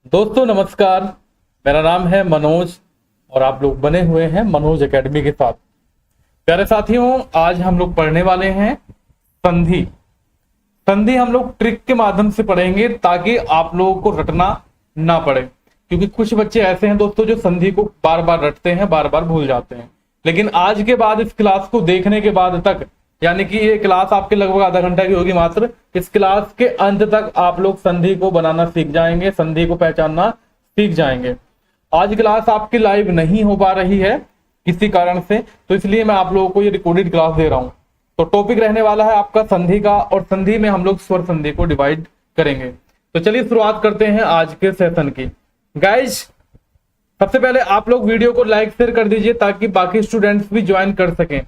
दोस्तों नमस्कार। मेरा नाम है मनोज और आप लोग बने हुए हैं मनोज एकेडमी के साथ। प्यारे साथियों, आज हम लोग पढ़ने वाले हैं संधि। संधि हम लोग ट्रिक के माध्यम से पढ़ेंगे ताकि आप लोगों को रटना ना पड़े, क्योंकि कुछ बच्चे ऐसे हैं दोस्तों जो संधि को बार बार रटते हैं, बार बार भूल जाते हैं। लेकिन आज के बाद इस क्लास को देखने के बाद तक, यानी कि ये क्लास आपके लगभग आधा घंटा की होगी मात्र, इस क्लास के अंत तक आप लोग संधि को बनाना सीख जाएंगे, संधि को पहचानना सीख जाएंगे। आज क्लास आपकी लाइव नहीं हो पा रही है किसी कारण से, तो इसलिए मैं आप लोगों को ये रिकॉर्डेड क्लास दे रहा हूं। तो टॉपिक रहने वाला है आपका संधि का, और संधि में हम लोग स्वर संधि को डिवाइड करेंगे। तो चलिए शुरुआत करते हैं आज के सेशन की। गाइज, सबसे पहले आप लोग वीडियो को लाइक शेयर कर दीजिए ताकि बाकी स्टूडेंट्स भी ज्वाइन कर सकें।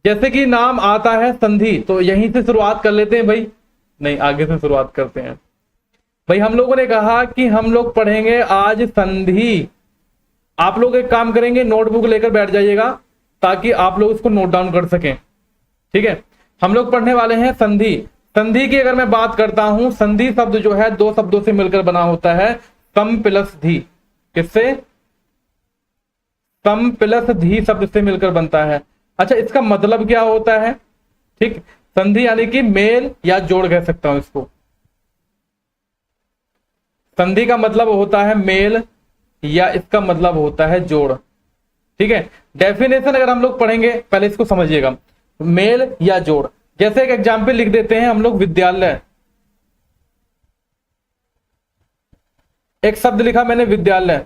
जैसे कि नाम आता है संधि, तो यहीं से शुरुआत कर लेते हैं भाई। नहीं, आगे से शुरुआत करते हैं भाई। हम लोगों ने कहा कि हम लोग पढ़ेंगे आज संधि। आप लोग एक काम करेंगे, नोटबुक लेकर बैठ जाइएगा ताकि आप लोग इसको नोट डाउन कर सकें। ठीक है, हम लोग पढ़ने वाले हैं संधि। संधि की अगर मैं बात करता हूं, संधि शब्द जो है दो शब्दों से मिलकर बना होता है, सम प्लस धी। किससे? सम प्लस धी शब्द से मिलकर बनता है। अच्छा, इसका मतलब क्या होता है? ठीक, संधि यानी कि मेल या जोड़ कह सकता हूं इसको। संधि का मतलब होता है मेल या इसका मतलब होता है जोड़। ठीक है, डेफिनेशन अगर हम लोग पढ़ेंगे, पहले इसको समझिएगा, मेल या जोड़। जैसे एक एग्जाम्पल लिख देते हैं हम लोग, विद्यालय। एक शब्द लिखा मैंने विद्यालय,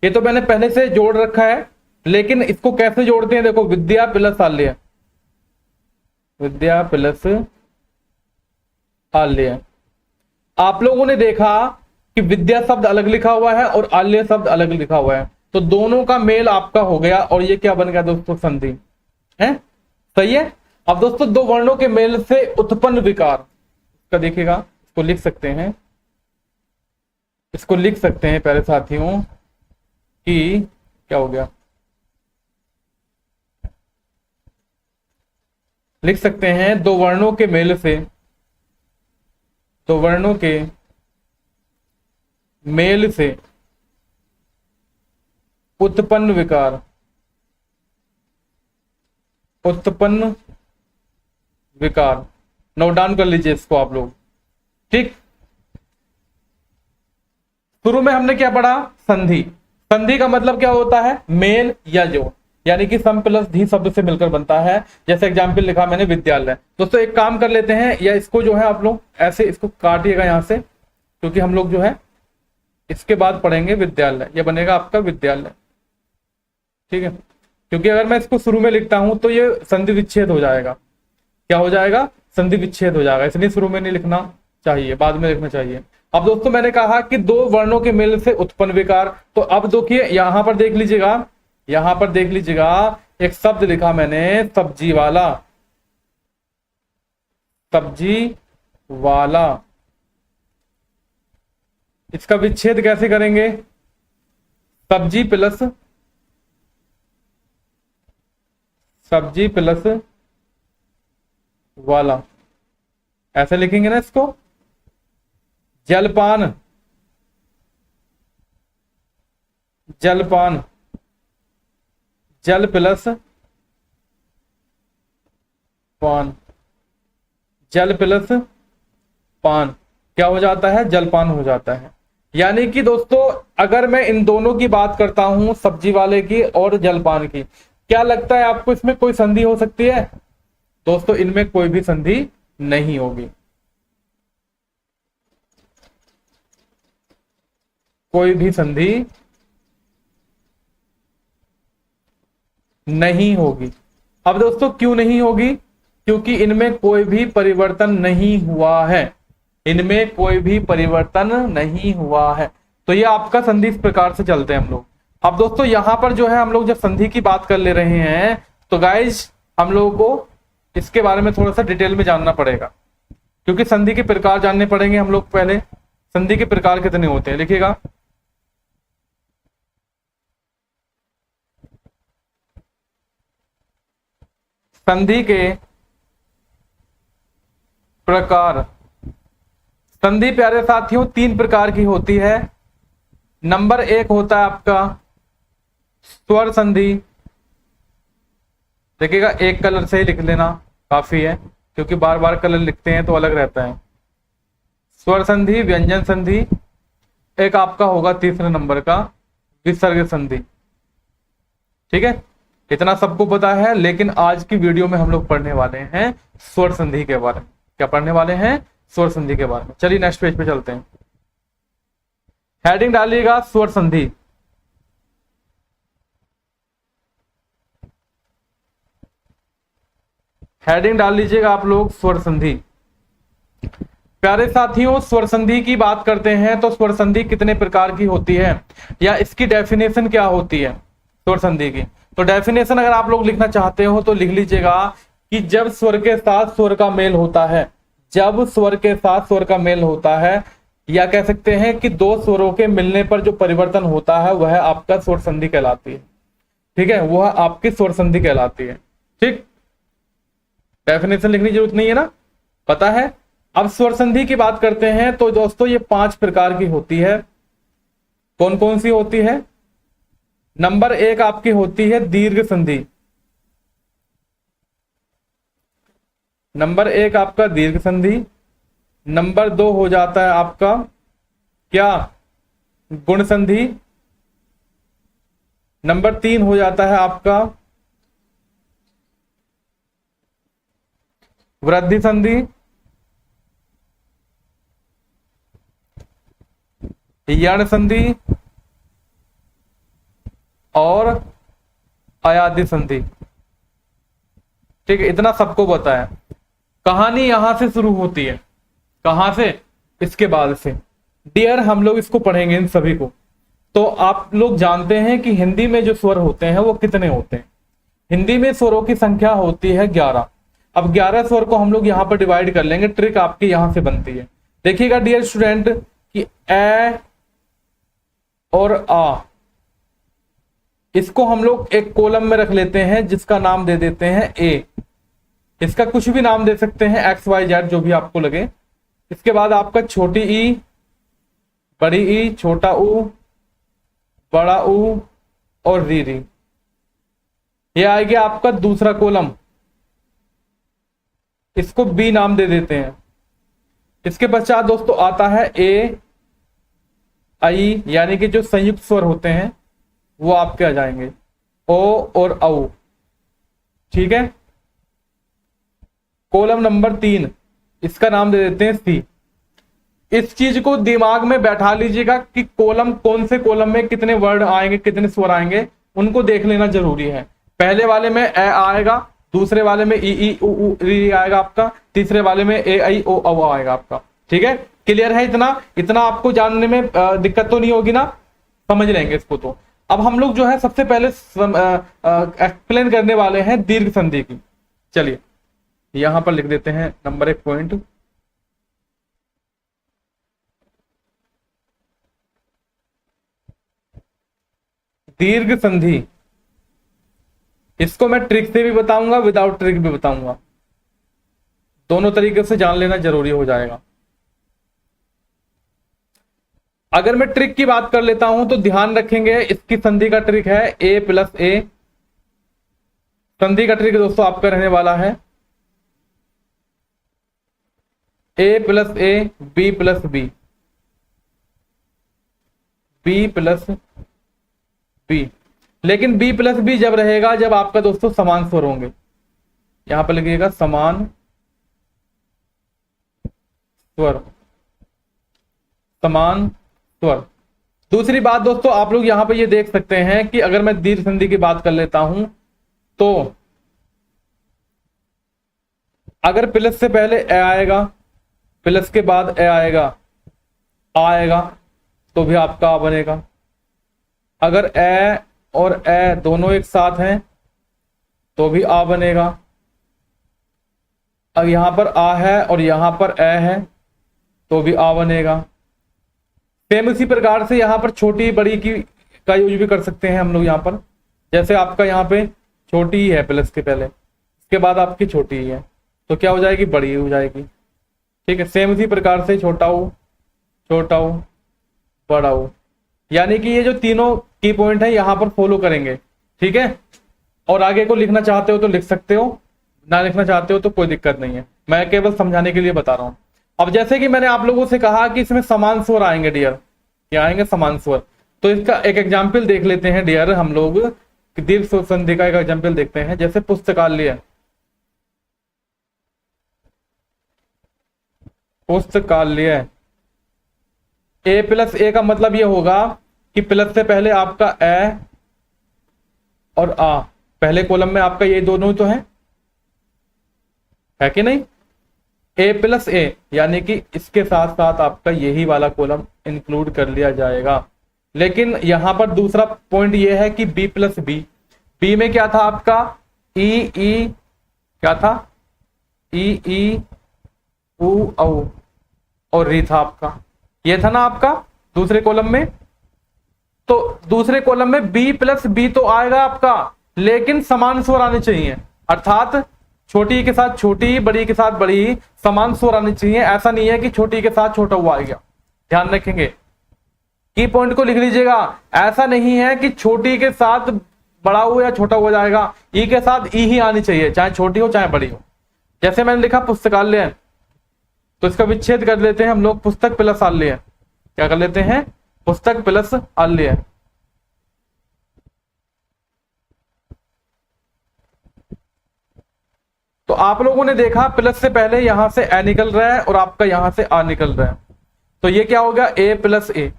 ये तो मैंने पहले से जोड़ रखा है, लेकिन इसको कैसे जोड़ते हैं देखो, विद्या प्लस आल्य, विद्या प्लस आल्य। आप लोगों ने देखा कि विद्या शब्द अलग लिखा हुआ है और आल्य शब्द अलग लिखा हुआ है, तो दोनों का मेल आपका हो गया, और ये क्या बन गया दोस्तों? संधि है। सही है। अब दोस्तों, दो वर्णों के मेल से उत्पन्न विकार का देखिएगा, इसको लिख सकते हैं, इसको लिख सकते हैं प्यारे साथियों कि क्या हो गया, लिख सकते हैं दो वर्णों के मेल से, दो वर्णों के मेल से उत्पन्न विकार, उत्पन्न विकार। नोट डाउन कर लीजिए इसको आप लोग। ठीक, शुरू में हमने क्या पढ़ा? संधि। संधि का मतलब क्या होता है? मेल या जोड़, यानी कि सम प्लस धी शब्द से मिलकर बनता है। जैसे एग्जाम्पल लिखा मैंने विद्यालय। दोस्तों एक काम कर लेते हैं, या इसको जो है आप लोग ऐसे इसको काटिएगा यहां से, क्योंकि हम लोग जो है इसके बाद पढ़ेंगे विद्यालय। यह बनेगा आपका विद्यालय। ठीक है, क्योंकि अगर मैं इसको शुरू में लिखता हूं तो ये संधि विच्छेद हो जाएगा। क्या हो जाएगा? संधि विच्छेद हो जाएगा, इसलिए शुरू में नहीं लिखना चाहिए, बाद में लिखना चाहिए। अब दोस्तों मैंने कहा कि दो वर्णों के मेल से उत्पन्न विकार, तो अब देखिए यहां पर देख लीजिएगा, यहां पर देख लीजिएगा, एक शब्द लिखा मैंने सब्जी वाला, सब्जी वाला। इसका विच्छेद कैसे करेंगे? सब्जी प्लस, सब्जी प्लस वाला, ऐसे लिखेंगे ना इसको। जलपान, जलपान, जल प्लस पान, जल प्लस पान, क्या हो जाता है? जलपान हो जाता है। यानी कि दोस्तों अगर मैं इन दोनों की बात करता हूं, सब्जी वाले की और जलपान की, क्या लगता है आपको इसमें कोई संधि हो सकती है? दोस्तों इनमें कोई भी संधि नहीं होगी, कोई भी संधि नहीं होगी। अब दोस्तों क्यों नहीं होगी? क्योंकि इनमें कोई भी परिवर्तन नहीं हुआ है, इनमें कोई भी परिवर्तन नहीं हुआ है। तो ये आपका संधि इस प्रकार से चलते हैं हम लोग। अब दोस्तों यहां पर जो है हम लोग जब संधि की बात कर ले रहे हैं, तो गाइज हम लोगों को इसके बारे में थोड़ा सा डिटेल में जानना पड़ेगा, क्योंकि संधि के प्रकार जानने पड़ेंगे हम लोग। पहले संधि के प्रकार कितने होते हैं लिखिएगा। संधि के प्रकार, संधि प्यारे साथियों तीन प्रकार की होती है। नंबर एक होता है आपका स्वर संधि। देखिएगा एक कलर से ही लिख लेना काफी है, क्योंकि बार बार कलर लिखते हैं तो अलग रहता है। स्वर संधि, व्यंजन संधि, एक आपका होगा तीसरे नंबर का विसर्ग संधि। ठीक है, इतना सबको पता है, लेकिन आज की वीडियो में हम लोग पढ़ने वाले हैं स्वर संधि के बारे में। क्या पढ़ने वाले हैं? स्वर संधि के बारे में। चलिए नेक्स्ट पेज पे चलते हैं। हेडिंग डालिएगा स्वर संधि। हेडिंग डाल लीजिएगा आप लोग स्वर संधि। प्यारे साथियों, स्वर संधि की बात करते हैं तो स्वर संधि कितने प्रकार की होती है या इसकी डेफिनेशन क्या होती है स्वर संधि की। तो डेफिनेशन अगर आप लोग लिखना चाहते हो तो लिख लीजिएगा कि जब स्वर के साथ स्वर का मेल होता है, जब स्वर के साथ स्वर का मेल होता है, या कह सकते हैं कि दो स्वरों के मिलने पर जो परिवर्तन होता है वह आपका स्वर संधि कहलाती है। ठीक है, वह आपकी स्वर संधि कहलाती है। ठीक, डेफिनेशन लिखने की जरूरत नहीं है ना, पता है। अब स्वर संधि की बात करते हैं तो दोस्तों ये 5 प्रकार की होती है। कौन कौन सी होती है? नंबर 1 आपकी होती है दीर्घ संधि। नंबर 1 आपका दीर्घ संधि। नंबर 2 हो जाता है आपका क्या? गुण संधि। नंबर 3 हो जाता है आपका वृद्धि संधि। यण संधि और अयादि संधि। ठीक है, इतना सबको पता है। कहानी यहां से शुरू होती है। कहां से? इसके बाद से। डियर, हम लोग इसको पढ़ेंगे इन सभी को। तो आप लोग जानते हैं कि हिंदी में जो स्वर होते हैं वो कितने होते हैं? हिंदी में स्वरों की संख्या होती है 11। अब 11 स्वर को हम लोग यहां पर डिवाइड कर लेंगे। ट्रिक आपकी यहां से बनती है। देखिएगा डियर स्टूडेंट कि ए और आ, इसको हम लोग एक कॉलम में रख लेते हैं जिसका नाम दे देते हैं ए। इसका कुछ भी नाम दे सकते हैं, एक्स वाई जेड जो भी आपको लगे। इसके बाद आपका छोटी ई, बड़ी ई, छोटा ऊ, बड़ा ऊ और री री। ये आएगा आपका दूसरा कॉलम, इसको बी नाम दे देते हैं। इसके पश्चात दोस्तों आता है ए आई, यानी कि जो संयुक्त स्वर होते हैं वो आपके आ जाएंगे, ओ और औ। ठीक है, कॉलम नंबर 3, इसका नाम दे देते हैं सी। इस चीज को दिमाग में बैठा लीजिएगा कि कॉलम, कौन से कॉलम में कितने वर्ड आएंगे, कितने स्वर आएंगे, उनको देख लेना जरूरी है। पहले वाले में ए आएगा, दूसरे वाले में ई उ री आएगा आपका, तीसरे वाले में ए आई ओ औ आएगा आपका। ठीक है, क्लियर है? इतना इतना आपको जानने में दिक्कत तो नहीं होगी ना, समझ लेंगे इसको। तो अब हम लोग जो है सबसे पहले एक्सप्लेन करने वाले हैं दीर्घ संधि की। चलिए यहां पर लिख देते हैं नंबर 1 पॉइंट। दीर्घ संधि, इसको मैं ट्रिक से भी बताऊंगा, विदाउट ट्रिक भी बताऊंगा। दोनों तरीके से जान लेना जरूरी हो जाएगा। अगर मैं ट्रिक की बात कर लेता हूं तो ध्यान रखेंगे, इसकी संधि का ट्रिक है ए प्लस ए। संधि का ट्रिक दोस्तों आपका रहने वाला है A plus A, B plus B, B plus B. लेकिन बी प्लस बी जब रहेगा जब आपका दोस्तों समान स्वर होंगे। यहां पर लिखिएगा समान स्वर, समान स्वर। दूसरी बात दोस्तों आप लोग यहां पर ये देख सकते हैं कि अगर मैं दीर्घ संधि की बात कर लेता हूं तो अगर प्लस से पहले ए आएगा, प्लस के बाद ए आएगा तो भी आपका आ बनेगा। अगर ए और ए दोनों एक साथ हैं तो भी आ बनेगा। अब यहां पर आ है और यहां पर ए है तो भी आ बनेगा। सेम इसी प्रकार से यहां पर छोटी बड़ी की का यूज भी कर सकते हैं हम लोग। यहां पर जैसे आपका यहां पे छोटी ही है प्लस के पहले, इसके बाद आपकी छोटी ही है तो क्या हो जाएगी? बड़ी हो जाएगी। ठीक है, सेम इसी प्रकार से छोटा हो, बड़ा हो। यानी कि ये जो तीनों की पॉइंट है यहां पर फॉलो करेंगे, ठीक है। और आगे को लिखना चाहते हो तो लिख सकते हो, ना लिखना चाहते हो तो कोई दिक्कत नहीं है, मैं केवल समझाने के लिए बता रहा हूं। अब जैसे कि मैंने आप लोगों से कहा कि इसमें समान स्वर आएंगे डियर, क्या आएंगे? समान स्वर। तो इसका एक एग्जाम्पल देख लेते हैं डियर हम लोग, दीर्घ स्वर संधि का एक एग्जाम्पल देखते हैं। जैसे पुस्तकालय, पुस्तकालय, ए प्लस ए का मतलब ये होगा कि प्लस से पहले आपका ए और आ, पहले कॉलम में आपका ये दोनों तो है कि नहीं? ए प्लस ए, यानी कि इसके साथ साथ आपका यही वाला कॉलम इंक्लूड कर लिया जाएगा। लेकिन यहां पर दूसरा पॉइंट ये है कि बी प्लस बी, बी में क्या था आपका? ई ई, क्या था? ई ई उ औ और री था आपका, ये था ना आपका दूसरे कॉलम में। तो दूसरे कॉलम में बी प्लस बी तो आएगा आपका, लेकिन समान स्वर आने चाहिए, अर्थात छोटी के साथ छोटी, बड़ी के साथ बड़ी, समान स्वर आने चाहिए। ऐसा नहीं है कि छोटी के साथ छोटा हुआ आ गया, ध्यान रखेंगे, की पॉइंट को लिख लीजिएगा। ऐसा नहीं है कि छोटी के साथ बड़ा हो या छोटा हो जाएगा, ई के साथ ई ही आनी चाहिए, चाहे छोटी हो चाहे बड़ी हो। जैसे मैंने लिखा पुस्तकालय, तो इसका विच्छेद कर लेते हैं हम लोग, पुस्तक प्लस आलय, क्या कर लेते हैं? पुस्तक प्लस आलय। तो आप लोगों ने देखा प्लस से पहले यहां से ए निकल रहा है और आपका यहां से आ निकल रहा है, तो ये क्या हो गया? ए प्लस ए।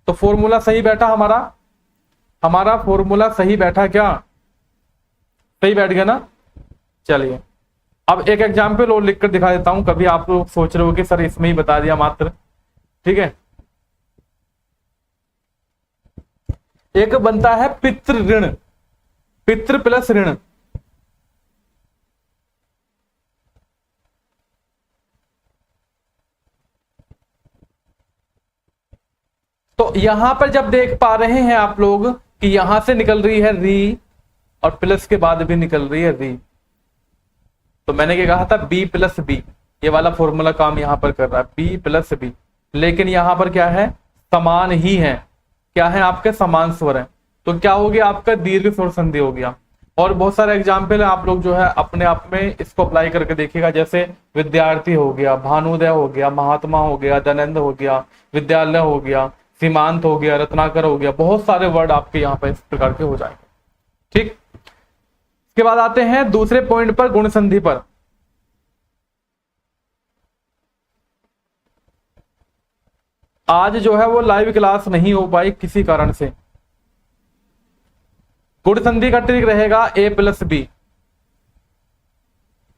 तो फॉर्मूला सही बैठा हमारा, हमारा फॉर्मूला सही बैठा क्या? सही बैठ गया ना? चलिए अब एक एग्जाम्पल और लिखकर दिखा देता हूं, कभी आप लोग सोच रहे हो कि सर इसमें ही बता दिया मात्र, ठीक है। एक बनता है पितृ ऋण, पितृ प्लस ऋण, तो यहां पर जब देख पा रहे हैं आप लोग कि यहां से निकल रही है री और प्लस के बाद भी निकल रही है री, तो मैंने क्या कहा था? बी प्लस बी, ये वाला फॉर्मूला काम यहां पर कर रहा है, बी प्लस बी। लेकिन यहां पर क्या है? समान ही है, क्या है आपके? समान स्वर है, तो क्या हो गया आपका? दीर्घ स्वर संधि हो गया। और बहुत सारे एग्जाम्पल है, आप लोग जो है अपने आप में इसको अप्लाई करके देखिएगा। जैसे विद्यार्थी हो गया, भानुदय हो गया, महात्मा हो गया, दयानंद हो गया, विद्यालय हो गया, सीमांत हो गया, रत्नाकर हो गया, बहुत सारे वर्ड आपके यहाँ पे इस प्रकार के हो जाएंगे, ठीक। इसके बाद आते हैं दूसरे पॉइंट पर, गुण संधि पर। आज जो है वो लाइव क्लास नहीं हो पाई किसी कारण से। गुण संधि का ट्रिक रहेगा ए प्लस बी,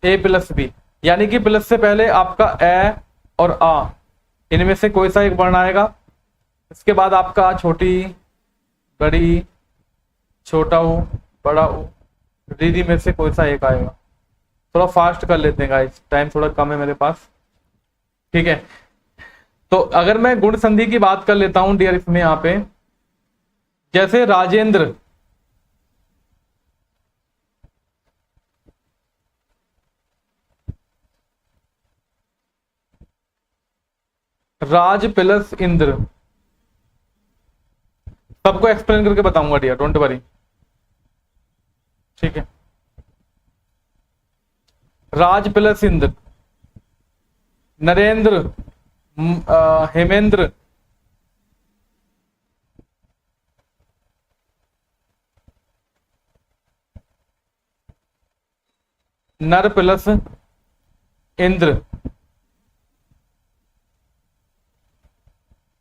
ए प्लस बी, यानी कि प्लस से पहले आपका ए और आ, इनमें से कोई सा एक वर्ण आएगा। इसके बाद आपका छोटी, बड़ी, छोटा ऊ, बड़ा ऊ, रीडी में से कोई सा एक आएगा। थोड़ा फास्ट कर लेते हैं गाइस, टाइम थोड़ा कम है मेरे पास, ठीक है। तो अगर मैं गुण संधि की बात कर लेता हूं डियर, इसमें यहां पे जैसे राजेंद्र, राज प्लस इंद्र, सबको एक्सप्लेन करके बताऊंगा डियर, डोंट वरी, ठीक है। राज प्लस इंद्र, नरेंद्र, हेमेंद्र, नर प्लस इंद्र,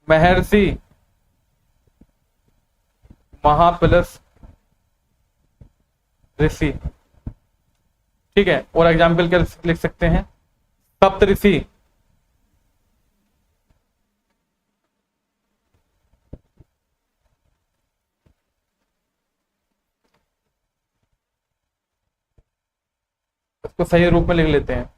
महर्षि, महा प्लस ऋषि, ठीक है। और एग्जाम्पल क्या लिख सकते हैं? सप्त ऋषि, इसको सही रूप में लिख लेते हैं।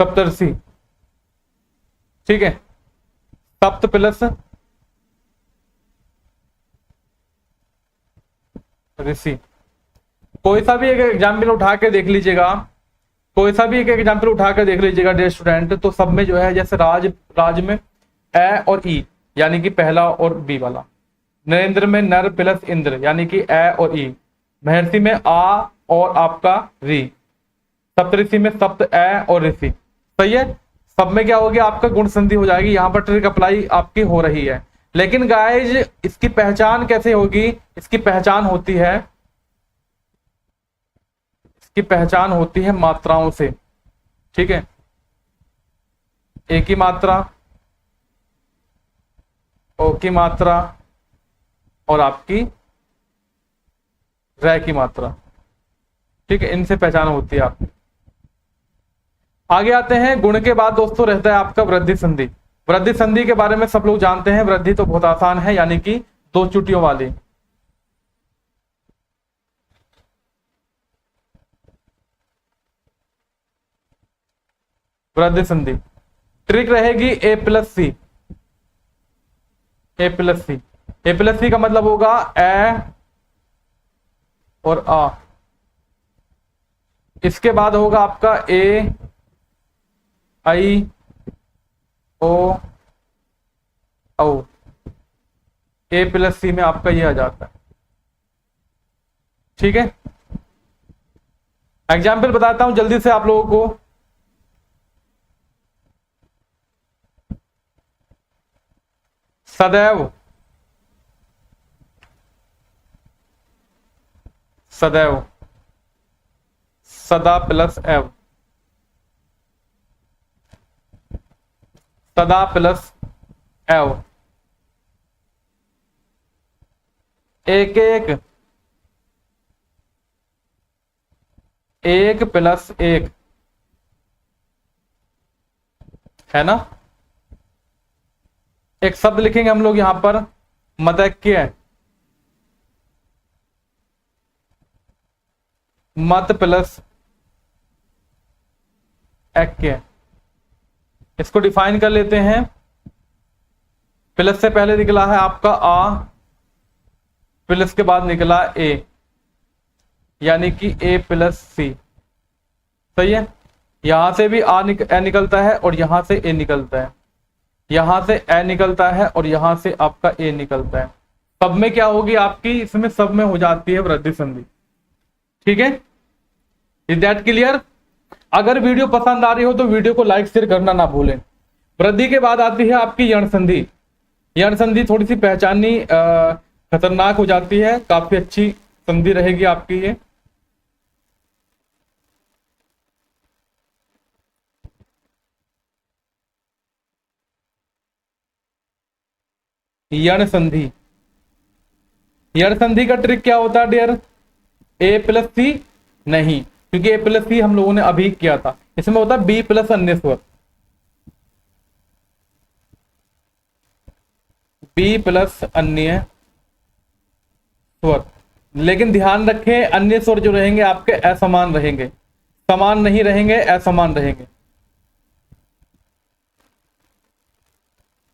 सप्तर्षि, ठीक है। सप्त प्लस ऋषि, कोई सा भी एक एग्जाम्पल उठा के देख लीजिएगा, कोई सा भी एक एग्जाम्पल उठा कर देख लीजिएगा डियर स्टूडेंट, तो सब में जो है जैसे राज में ए और ई यानी कि पहला और बी वाला, नरेंद्र में नर प्लस इंद्र यानी कि ए और ई, महर्षि में आ और आपका री, सप्तऋषि में सप्त ए और ऋषि। सही है, सब में क्या हो गया आपका गुण संधि हो जाएगी। यहां पर ट्रिक अप्लाई आपकी हो रही है, लेकिन गाइज इसकी पहचान कैसे होगी? इसकी पहचान होती है, इसकी पहचान होती है मात्राओं से। ठीक है, ए की मात्रा, ओ की मात्रा और आपकी रै की मात्रा। ठीक है, इनसे पहचान होती है आपकी। आगे आते हैं, गुण के बाद दोस्तों रहता है आपका वृद्धि संधि। वृद्धि संधि के बारे में सब लोग जानते हैं, वृद्धि तो बहुत आसान है, यानी कि दो चुटियों वाली। वृद्धि संधि ट्रिक रहेगी ए प्लस सी, ए प्लस सी। ए प्लस सी का मतलब होगा ए और आ, इसके बाद होगा आपका ए आई ओ औ, ए प्लस सी में आपका ये आ जाता है। ठीक है, एग्जाम्पल बताता हूं जल्दी से आप लोगों को। सदैव, सदैव, सदा प्लस एव, सदा प्लस एव, एक एक, एक प्लस एक, है ना। एक शब्द लिखेंगे हम लोग यहां पर, मदैक्य, मत प्लस ऐक्य। इसको डिफाइन कर लेते हैं। प्लस से पहले निकला है आपका आ, प्लस के बाद निकला ए, यानी कि ए प्लस सी। सही है, यहां से भी ए निकलता है और यहां से ए निकलता है, यहां से ए निकलता है और यहां से आपका ए निकलता है। सब में क्या होगी आपकी, इसमें सब में हो जाती है वृद्धि संधि। ठीक है, इज दैट क्लियर? अगर वीडियो पसंद आ रही हो तो वीडियो को लाइक शेयर करना ना भूलें। वृद्धि के बाद आती है आपकी यण संधि। यण संधि थोड़ी सी पहचाननी खतरनाक हो जाती है, काफी अच्छी संधि रहेगी आपकी ये। यण संधि, यण संधि का ट्रिक क्या होता है डियर? ए प्लस सी नहीं, क्योंकि ए प्लस सी हम लोगों ने अभी किया था। इसमें होता है बी प्लस अन्य स्वर, बी प्लस अन्य स्वर। लेकिन ध्यान रखें, अन्य स्वर जो रहेंगे आपके असमान रहेंगे, समान नहीं रहेंगे, असमान रहेंगे,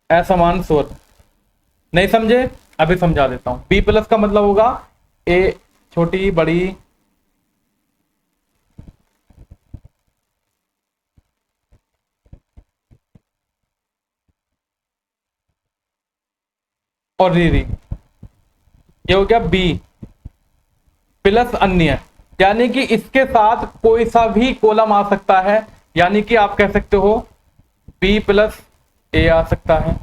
असमान स्वर। नहीं समझे? अभी समझा देता हूं। बी प्लस का मतलब होगा ए छोटी बड़ी, और रीरी, ये हो गया बी प्लस अन्य, यानी कि इसके साथ कोई सा भी कॉलम आ सकता है। यानी कि आप कह सकते हो बी प्लस ए आ सकता है,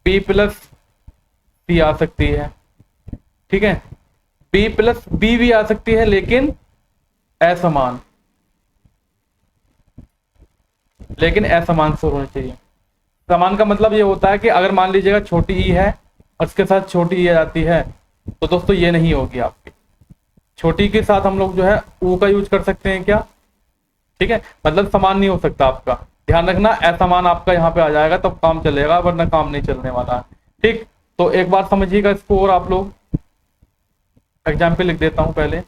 बी प्लस सी आ सकती है। ठीक है, बी प्लस बी भी आ सकती है, लेकिन असमान, लेकिन असमान स्वर होने चाहिए। समान का मतलब ये होता है कि अगर मान लीजिएगा छोटी ई है और इसके साथ छोटी ई आ जाती है, तो दोस्तों ये नहीं होगी आपकी। छोटी के साथ हम लोग जो है ऊ का यूज कर सकते हैं क्या? ठीक है, मतलब समान नहीं हो सकता आपका, ध्यान रखना। असमान आपका यहाँ पे आ जाएगा तब काम चलेगा, वरना काम नहीं चलने वाला है। ठीक, तो एक बार समझिएगा इसको, और आप लोग एग्जाम्पल लिख देता हूं पहले।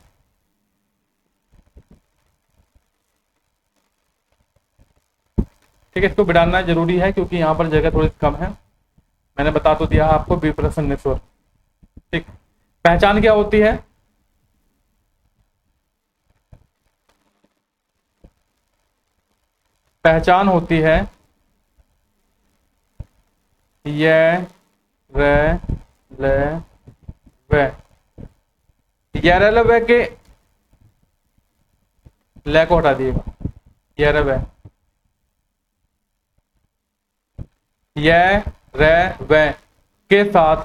ठीक है, इसको बिठाना जरूरी है क्योंकि यहाँ पर जगह थोड़ी कम है। मैंने बता तो दिया आपको बी प्लस अन्य स्वर। ठीक, पहचान क्या होती है? पहचान होती है य र ल व। य र ल व के ल को हटा दिएगा, य र व, य र व के साथ,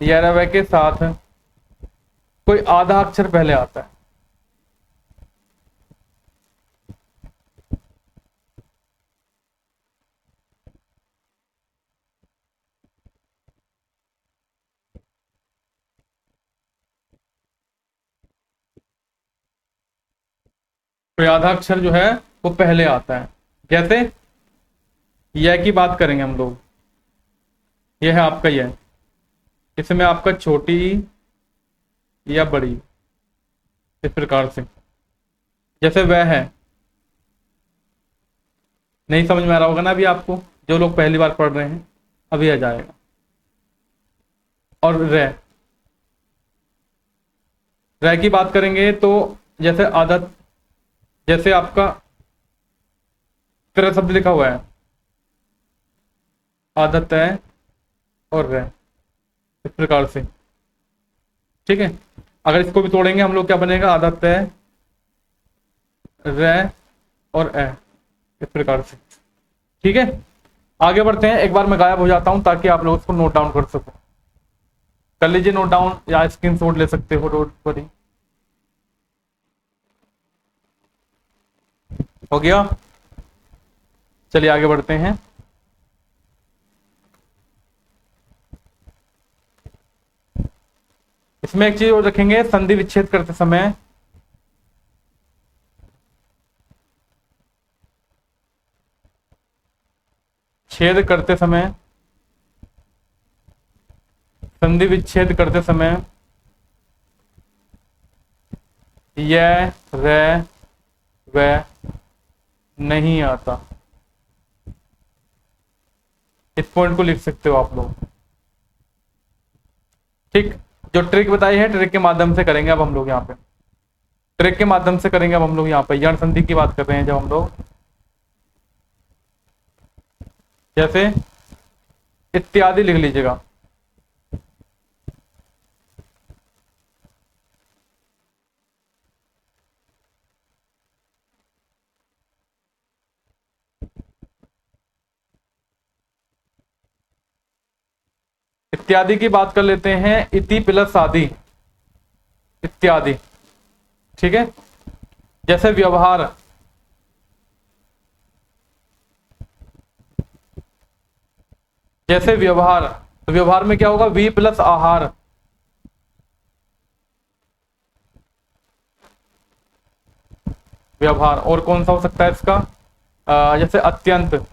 य र व के साथ कोई आधा अक्षर पहले आता है। कोई आधा अक्षर जो है वो पहले आता है। जैसे यह की बात करेंगे हम लोग, यह है आपका यह, इसमें आपका छोटी या बड़ी, इस प्रकार से। जैसे वह है, नहीं समझ में आ रहा होगा ना अभी आपको, जो लोग पहली बार पढ़ रहे हैं अभी आ जाएगा। और रह की बात करेंगे तो जैसे आदत, जैसे आपका तरह शब्द लिखा हुआ है आदत है और रह, इस प्रकार से, ठीक है। अगर इसको भी तोड़ेंगे हम लोग, क्या बनेगा, आदत है रह और ए, इस प्रकार से, ठीक है। आगे बढ़ते हैं। एक बार मैं गायब हो जाता हूं ताकि आप लोग इसको नोट डाउन कर सको। कर लीजिए नोट डाउन या स्क्रीनशॉट ले सकते हो नोट पर ही। हो गया, चलिए आगे बढ़ते हैं। इसमें एक चीज और रखेंगे, संधि विच्छेद करते समय छेद करते समय, संधि विच्छेद करते समय यह रे व नहीं आता। इस पॉइंट को लिख सकते हो आप लोग, ठीक। जो ट्रिक बताई है, ट्रिक के माध्यम से करेंगे अब हम लोग यहाँ पे, ट्रिक के माध्यम से करेंगे अब हम लोग यहाँ पे। यण संधि की बात कर रहे हैं जब हम लोग, जैसे इत्यादि लिख लीजिएगा। इत्यादि की बात कर लेते हैं, इति प्लस आदि, इत्यादि, ठीक है। जैसे व्यवहार, जैसे व्यवहार, तो व्यवहार में क्या होगा, वी प्लस आहार, व्यवहार। और कौन सा हो सकता है इसका, जैसे अत्यंत,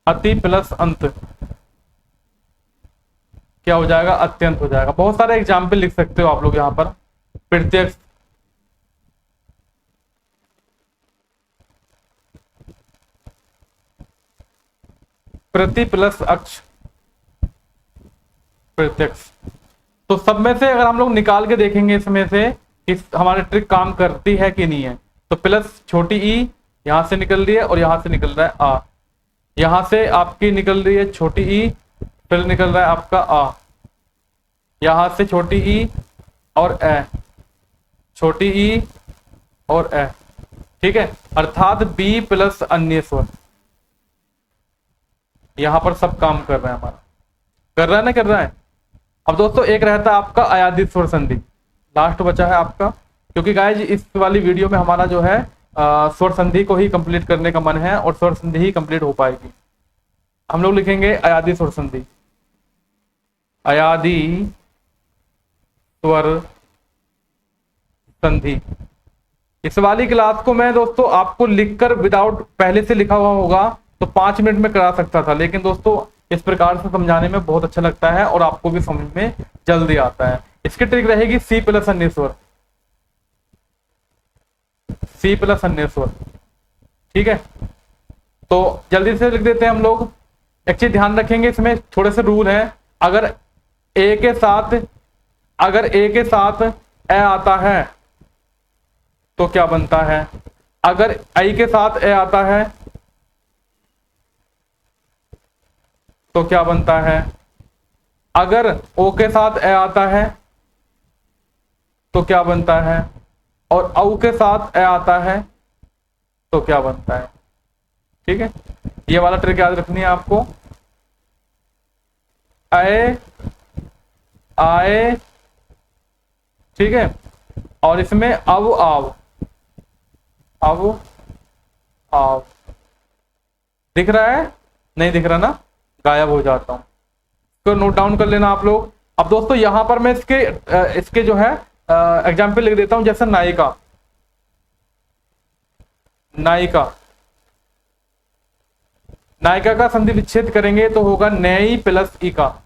अति प्लस अंत, क्या हो जाएगा, अत्यंत हो जाएगा। बहुत सारे एग्जाम्पल लिख सकते हो आप लोग यहाँ पर। प्रत्यक्ष, प्रति प्लस अक्ष, प्रत्यक्ष। तो सब में से अगर हम लोग निकाल के देखेंगे इसमें से कि हमारी ट्रिक काम करती है कि नहीं है, तो प्लस छोटी ई यहां से निकल रही है और यहां से निकल रहा है आ, यहां से आपकी निकल रही है छोटी ई, फिर निकल रहा है आपका आ, यहां से छोटी ई और ए, छोटी ई और ए, ठीक है। अर्थात बी प्लस अन्य स्वर, यहां पर सब काम कर रहा है हमारा, कर रहा है ना, कर रहा है। अब दोस्तों एक रहता है आपका अयादित स्वर संधि, लास्ट बचा है आपका, क्योंकि गाइज इस वाली वीडियो में हमारा जो है स्वर संधि को ही कंप्लीट करने का मन है और स्वर संधि ही कंप्लीट हो पाएगी। हम लोग लिखेंगे अयादि स्वर संधि, अयादि स्वर संधि। इस वाली क्लास को मैं दोस्तों आपको लिखकर विदाउट पहले से लिखा हुआ होगा तो 5 मिनट में करा सकता था, लेकिन दोस्तों इस प्रकार से समझाने में बहुत अच्छा लगता है और आपको भी समझ में जल्दी आता है। इसकी ट्रिक रहेगी सी प्लस अन्य स्वर, सी प्लस अन्य स्वर, ठीक है। तो जल्दी से लिख देते हैं हम लोग। एक चीज ध्यान रखेंगे, इसमें थोड़े से रूल है, अगर ए के साथ ए आता है तो क्या बनता है? अगर आई के साथ ए आता है तो क्या बनता है? अगर ओ के साथ ए आता है तो क्या बनता है? और औ के साथ ए आता है तो क्या बनता है? ठीक है, ये वाला ट्रिक याद रखनी है आपको। ए आए, ठीक है, और इसमें अब आव, दिख रहा है? नहीं दिख रहा ना, गायब हो जाता हूं। तो नोट डाउन कर लेना आप लोग। अब दोस्तों यहां पर मैं इसके जो है एग्जाम्पल लिख देता हूं, जैसे नायिका, नायिका का संधि विच्छेद करेंगे तो होगा नई प्लस ई का,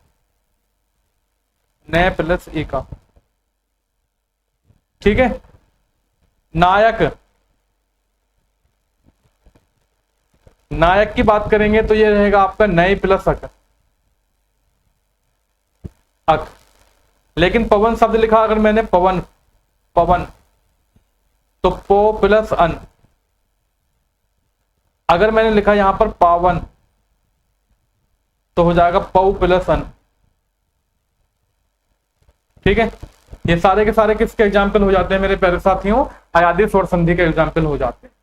नए प्लस ई का, ठीक है। नायक की बात करेंगे तो ये रहेगा आपका नई प्लस अक, लेकिन पवन शब्द लिखा अगर मैंने पवन तो पो प्लस अन, अगर मैंने लिखा यहां पर पावन तो हो जाएगा पौ प्लस अन, ठीक है। ये सारे के सारे किसके एग्जाम्पल हो जाते हैं मेरे प्यारे साथियों? अयादी स्वर संधि के एग्जाम्पल हो जाते हैं,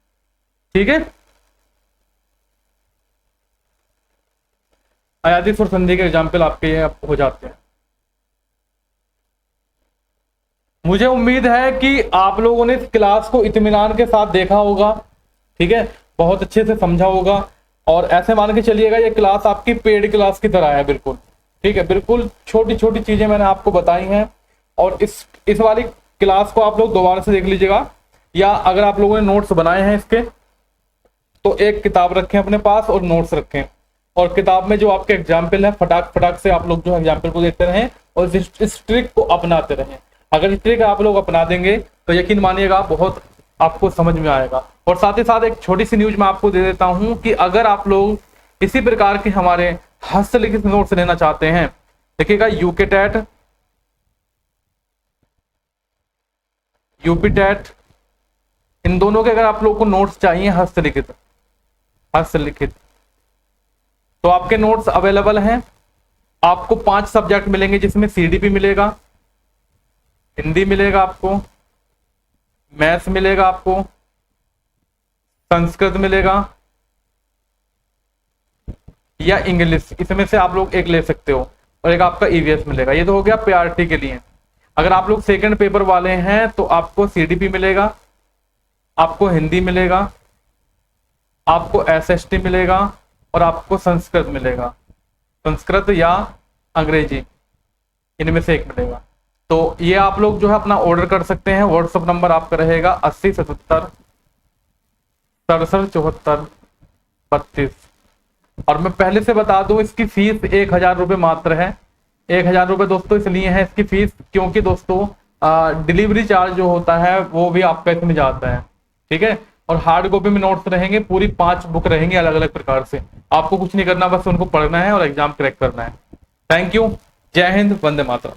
ठीक है। अयादी स्वर संधि के एग्जाम्पल आपके ये हो जाते हैं। मुझे उम्मीद है कि आप लोगों ने इस क्लास को इत्मीनान के साथ देखा होगा, ठीक है, बहुत अच्छे से समझा होगा। और ऐसे मान के चलिएगा ये क्लास आपकी पेड क्लास की तरह है, बिल्कुल, ठीक है, बिल्कुल छोटी छोटी चीजें मैंने आपको बताई हैं। और इस वाली क्लास को आप लोग दोबारा से देख लीजिएगा, या अगर आप लोगों ने नोट्स बनाए हैं इसके तो एक किताब रखें अपने पास और नोट्स रखें, और किताब में जो आपके एग्जाम्पल है फटाक से आप लोग जो एग्जाम्पल को देखते रहें और इस ट्रिक को अपनाते रहें। अगर इस ट्रिक आप लोग अपना देंगे तो यकीन मानिएगा बहुत आपको समझ में आएगा। और साथ ही साथ एक छोटी सी न्यूज मैं आपको दे देता हूं कि अगर आप लोग इसी प्रकार के हमारे हस्तलिखित नोट्स लेना चाहते हैं, देखिएगा यूके टेट, यूपी टेट, इन दोनों के अगर आप लोगों को नोट्स चाहिए हस्तलिखित तो आपके नोट्स अवेलेबल हैं। आपको 5 सब्जेक्ट मिलेंगे, जिसमें सीडीपी मिलेगा, हिंदी मिलेगा आपको, मैथ्स मिलेगा आपको, संस्कृत मिलेगा या इंग्लिश, इसमें से आप लोग एक ले सकते हो, और एक आपका ईवीएस मिलेगा। ये तो हो गया पीआरटी के लिए। अगर आप लोग सेकंड पेपर वाले हैं तो आपको सीडीपी मिलेगा, आपको हिंदी मिलेगा, आपको एसएसटी मिलेगा और आपको संस्कृत मिलेगा, संस्कृत या अंग्रेजी, इनमें से एक मिलेगा। तो ये आप लोग जो है अपना ऑर्डर कर सकते हैं। व्हाट्सएप नंबर आपका रहेगा 80 77 67 74 32। और मैं पहले से बता दूं इसकी फीस 1000 रुपये मात्र है। 1000 रुपये दोस्तों इसलिए है इसकी फीस क्योंकि दोस्तों डिलीवरी चार्ज जो होता है वो भी आपका इसमें जाता है, ठीक है। और हार्ड कॉपी में नोट्स रहेंगे, पूरी 5 बुक रहेंगी अलग अलग प्रकार से। आपको कुछ नहीं करना, बस उनको पढ़ना है और एग्जाम क्रैक करना है। थैंक यू, जय हिंद, वंदे मातरम।